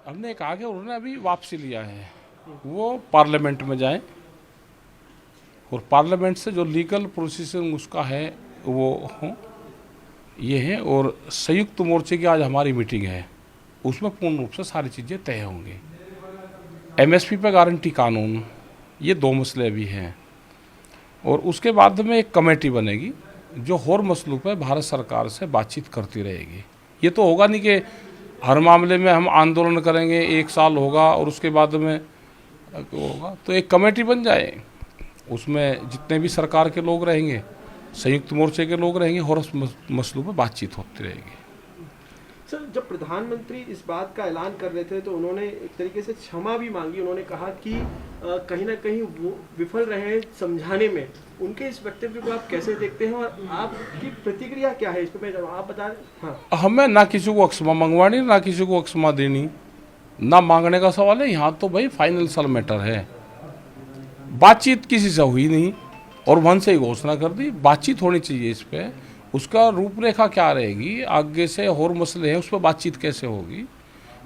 हमने कहा कि उन्होंने अभी वापसी लिया है, वो पार्लियामेंट में जाएं और पार्लियामेंट से जो लीगल प्रोसीजर उसका है वो हो ये है। और संयुक्त मोर्चे की आज हमारी मीटिंग है, उसमें पूर्ण रूप से सारी चीज़ें तय होंगी। एमएसपी पे गारंटी कानून, ये दो मसले भी हैं। और उसके बाद में एक कमेटी बनेगी जो हर मसलों पे भारत सरकार से बातचीत करती रहेगी। ये तो होगा नहीं कि हर मामले में हम आंदोलन करेंगे, 1 साल होगा और उसके बाद में होगा। तो एक कमेटी बन जाए, उसमें जितने भी सरकार के लोग रहेंगे, संयुक्त मोर्चे के लोग रहेंगे और उस मसलों पर बातचीत होती रहेगी। सर, जब प्रधानमंत्री इस बात का ऐलान कर रहे थे तो उन्होंने एक तरीके से क्षमा भी मांगी। उन्होंने कहा कि कहीं ना कहीं वो विफल रहे हैं समझाने में। उनके इस वक्तव्य को आप कैसे देखते हैं और आपकी प्रतिक्रिया क्या है इस पर, आप बता रहे। हाँ, हमें ना किसी को क्षमा मंगवानी, ना किसी को क्षमा देनी, ना मांगने का सवाल है। यहाँ तो भाई फाइनेंशियल मैटर है, बातचीत किसी से हुई नहीं और मन से ही घोषणा कर दी। बातचीत होनी चाहिए इस पर, उसका रूपरेखा क्या रहेगी, आगे से और मसले हैं उस पर बातचीत कैसे होगी।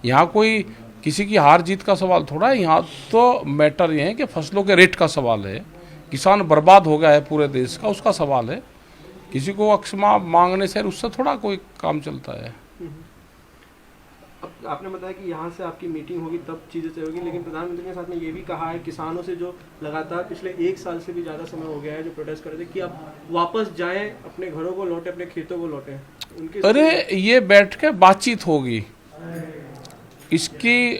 यहाँ कोई किसी की हार जीत का सवाल थोड़ा है, यहाँ तो मैटर ये है कि फसलों के रेट का सवाल है, किसान बर्बाद हो गया है पूरे देश का, उसका सवाल है। किसी को क्षमा मांगने से उससे थोड़ा कोई काम चलता है। अब आपने बताया कि यहाँ से आपकी मीटिंग होगी तब चीज़ें तय होगी, लेकिन प्रधानमंत्री ने साथ में ये भी कहा है किसानों से जो लगातार पिछले 1 साल से भी ज़्यादा समय हो गया है जो प्रोटेस्ट कर रहे थे कि आप वापस जाएं, अपने घरों को लौटें, अपने खेतों को लौटें। उनके अरे ये बैठ के बातचीत होगी, इसकी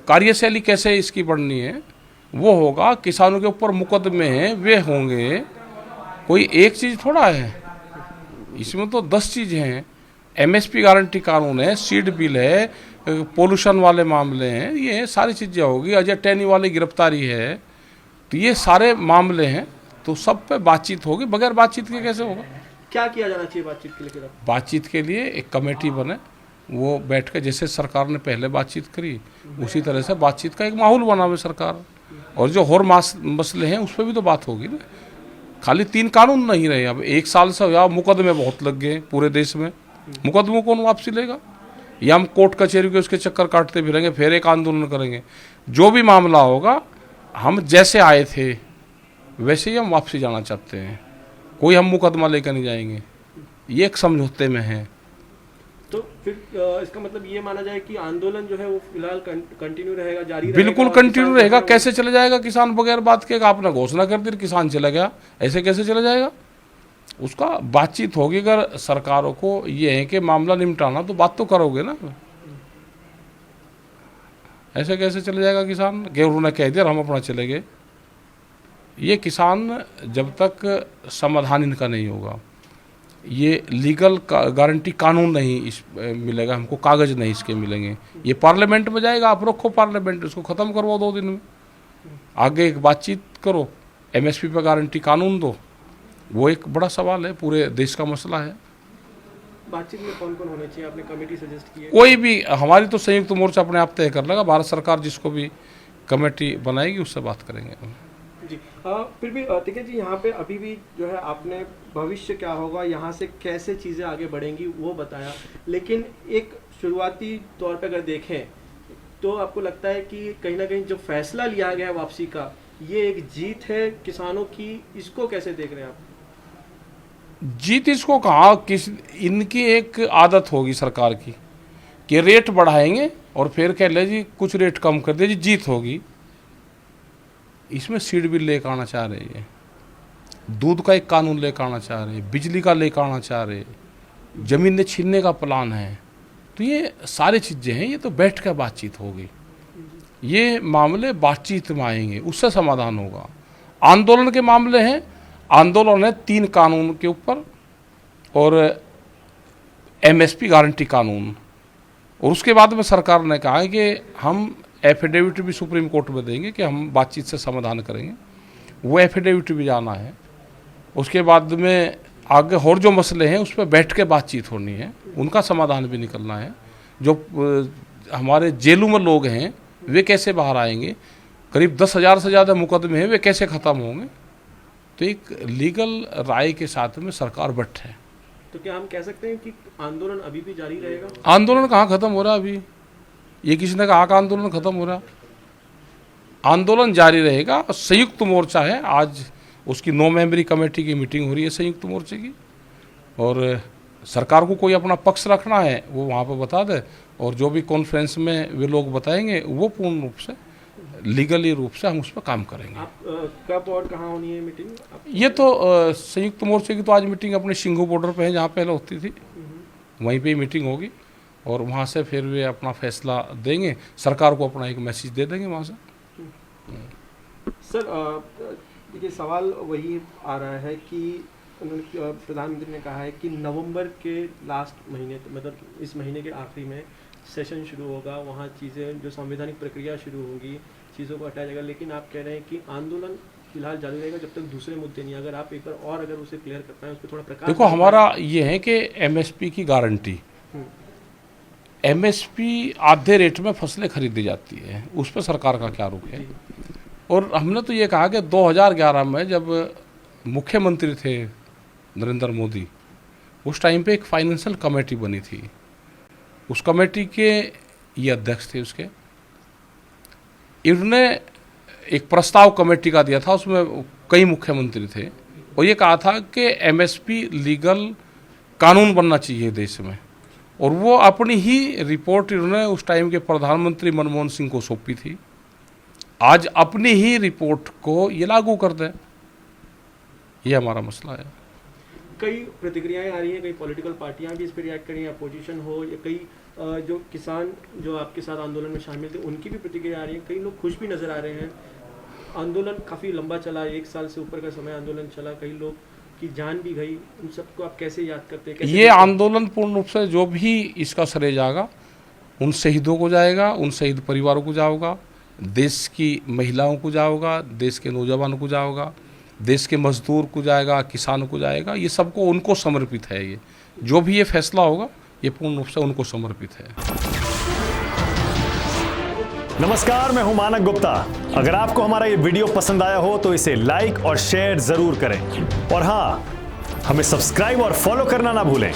कार्यशैली कैसे इसकी बढ़नी है वो होगा। किसानों के ऊपर मुकदमे हैं वे होंगे, कोई एक चीज़ थोड़ा है, इसमें तो 10 चीज़ें हैं। एमएसपी गारंटी कानून है, सीड बिल है, पोल्यूशन वाले मामले हैं, ये सारी चीज़ें होगी। अजय टैनी वाली गिरफ्तारी है, तो ये सारे मामले हैं, तो सब पे बातचीत होगी। बगैर बातचीत के कैसे होगा? क्या किया जाना चाहिए बातचीत के लिए? बातचीत के लिए एक कमेटी बने, वो बैठ कर जैसे सरकार ने पहले बातचीत करी उसी तरह से बातचीत का एक माहौल बनावे सरकार। और जो और मसले हैं उस पर भी तो बात होगी ना। खाली 3 कानून नहीं रहे, अब 1 साल से या मुकदमे बहुत लग गए पूरे देश में। मुकदमों कौन वापसी लेगा? या हम कोर्ट कचहरी के उसके चक्कर काटते फिरेंगे, फिर एक आंदोलन करेंगे। जो भी मामला होगा, हम जैसे आए थे वैसे ही हम वापसी जाना चाहते हैं, कोई हम मुकदमा लेकर नहीं जाएंगे। ये एक समझौते में है। तो फिर इसका मतलब ये माना जाए कि आंदोलन जो है वो फिलहाल कंटिन्यू रहेगा, जारी रहेगा? बिल्कुल कंटिन्यू रहेगा। कैसे चले जाएगा किसान बगैर बात के? आपने घोषणा कर दी, किसान चला गया, ऐसे कैसे चला जाएगा? उसका बातचीत होगी। अगर सरकारों को ये है कि मामला निपटाना, तो बात तो करोगे ना। ऐसे कैसे चले जाएगा किसान कि उन्होंने कह दिया हम अपना चले गए? ये किसान जब तक समाधान इनका नहीं होगा, ये लीगल गारंटी कानून नहीं इस मिलेगा हमको, कागज़ नहीं इसके मिलेंगे। ये पार्लियामेंट में जाएगा, आप रखो पार्लियामेंट, उसको ख़त्म करवाओ 2 दिन में, आगे एक बातचीत करो, एमएसपी पे गारंटी कानून दो। वो एक बड़ा सवाल है, पूरे देश का मसला है। बातचीत में कौन कौन होने चाहिए? आपने कमेटी सजेस्ट की है? कोई भी, हमारी तो संयुक्त मोर्चा अपने आप तय कर लेगा। भारत सरकार जिसको भी कमेटी बनाएगी उससे बात करेंगे जी। फिर भी ठीक है जी, यहाँ पे अभी भी जो है आपने भविष्य क्या होगा, यहाँ से कैसे चीज़ें आगे बढ़ेंगी वो बताया, लेकिन एक शुरुआती तौर पे अगर देखें तो आपको लगता है कि कहीं ना कहीं जो फैसला लिया गया वापसी का, ये एक जीत है किसानों की, इसको कैसे देख रहे हैं आप? जीत इसको कहा, किस इनकी एक आदत होगी सरकार की कि रेट बढ़ाएंगे और फिर कह ले जी कुछ रेट कम कर दे जी, जीत होगी। इसमें सीड बिल लेकर आना चाह रहे हैं, दूध का एक कानून लेकर आना चाह रहे हैं, बिजली का लेकर आना चाह रहे हैं, जमीनें छीनने का प्लान है। तो ये सारी चीज़ें हैं, ये तो बैठ कर बातचीत होगी। ये मामले बातचीत में आएंगे, उससे समाधान होगा। आंदोलन के मामले हैं, आंदोलन है 3 कानून के ऊपर और एमएसपी गारंटी कानून। और उसके बाद में सरकार ने कहा है कि हम एफिडेविट भी सुप्रीम कोर्ट में देंगे कि हम बातचीत से समाधान करेंगे। वो एफिडेविट भी जाना है। उसके बाद में आगे और जो मसले हैं उस पर बैठ के बातचीत होनी है, उनका समाधान भी निकलना है। जो हमारे जेलों में लोग हैं वे कैसे बाहर आएंगे, करीब 10,000 से ज़्यादा मुकदमे हैं, वे कैसे ख़त्म होंगे। तो एक लीगल राय के साथ में सरकार बैठे। तो क्या हम कह सकते हैं कि आंदोलन अभी भी जारी रहेगा? आंदोलन कहाँ ख़त्म हो रहा है अभी? ये किसी ने कहा कि आंदोलन खत्म हो रहा, आंदोलन जारी रहेगा। संयुक्त मोर्चा है, आज उसकी 9 मेंबरी कमेटी की मीटिंग हो रही है संयुक्त मोर्चे की, और सरकार को कोई अपना पक्ष रखना है वो वहाँ पर बता दे, और जो भी कॉन्फ्रेंस में वे लोग बताएंगे वो पूर्ण रूप से लीगली रूप से हम उस पर काम करेंगे। आप कब और कहाँ होनी है मीटिंग? ये तो संयुक्त मोर्चे की तो आज मीटिंग अपने सिंघू बॉर्डर पे है, जहाँ पहले होती थी, वहीं पे ही मीटिंग होगी, और वहाँ से फिर वे अपना फैसला देंगे, सरकार को अपना एक मैसेज दे देंगे वहाँ से। सर देखिए, सवाल वही आ रहा है कि प्रधानमंत्री ने कहा है कि नवंबर के लास्ट महीने, मतलब इस महीने के आखिरी में सेशन शुरू होगा, वहाँ चीज़ें जो संवैधानिक प्रक्रिया शुरू होगी, चीज़ों को हटाया जाएगा, लेकिन आप कह रहे हैं कि आंदोलन फिलहाल जारी रहेगा जब तक दूसरे मुद्दे नहीं। अगर आप एक बार और अगर उसे क्लियर कर पाएँ, उस पर थोड़ा प्रकाश। देखो, हमारा ये है कि एमएसपी की गारंटी, एमएसपी आधे रेट में फसलें खरीदी जाती है, उस पर सरकार का क्या रुख है। और हमने तो ये कहा कि 2011 में जब मुख्यमंत्री थे नरेंद्र मोदी, उस टाइम पे एक फाइनेंशियल कमेटी बनी थी, उस कमेटी के ये अध्यक्ष थे उसके, इन्होंने एक प्रस्ताव कमेटी का दिया था, उसमें कई मुख्यमंत्री थे, और ये कहा था कि एमएसपी लीगल कानून बनना चाहिए देश में, और वो अपनी ही रिपोर्ट इन्होंने उस टाइम के प्रधानमंत्री मनमोहन सिंह को सौंपी थी। आज अपनी ही रिपोर्ट को ये लागू कर दें, ये हमारा मसला है। कई प्रतिक्रियाएं आ रही हैं, कई पॉलिटिकल पार्टियां भी इस पर रिएक्ट कर रही हैं, अपोजिशन हो या कई जो किसान जो आपके साथ आंदोलन में शामिल थे उनकी भी प्रतिक्रिया आ रही है। कई लोग खुश भी नज़र आ रहे हैं। आंदोलन काफ़ी लंबा चला, 1 साल से ऊपर का समय आंदोलन चला, कई लोग की जान भी गई, उन सबको आप कैसे याद करते हैं? ये आंदोलन पूर्ण रूप से जो भी इसका श्रेय जाएगा उन शहीदों को जाएगा, उन शहीद परिवारों को जाएगा, देश की महिलाओं को जाएगा, देश के नौजवानों को जाएगा, देश के मजदूर को जाएगा, किसानों को जाएगा। ये सबको उनको समर्पित है। ये जो भी ये फैसला होगा ये पूर्ण रूप से उनको समर्पित है। नमस्कार, मैं हूं मानक गुप्ता। अगर आपको हमारा ये वीडियो पसंद आया हो तो इसे लाइक और शेयर जरूर करें, और हाँ, हमें सब्सक्राइब और फॉलो करना ना भूलें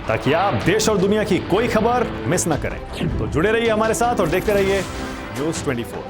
ताकि आप देश और दुनिया की कोई खबर मिस ना करें। तो जुड़े रहिए हमारे साथ और देखते रहिए न्यूज़ 24।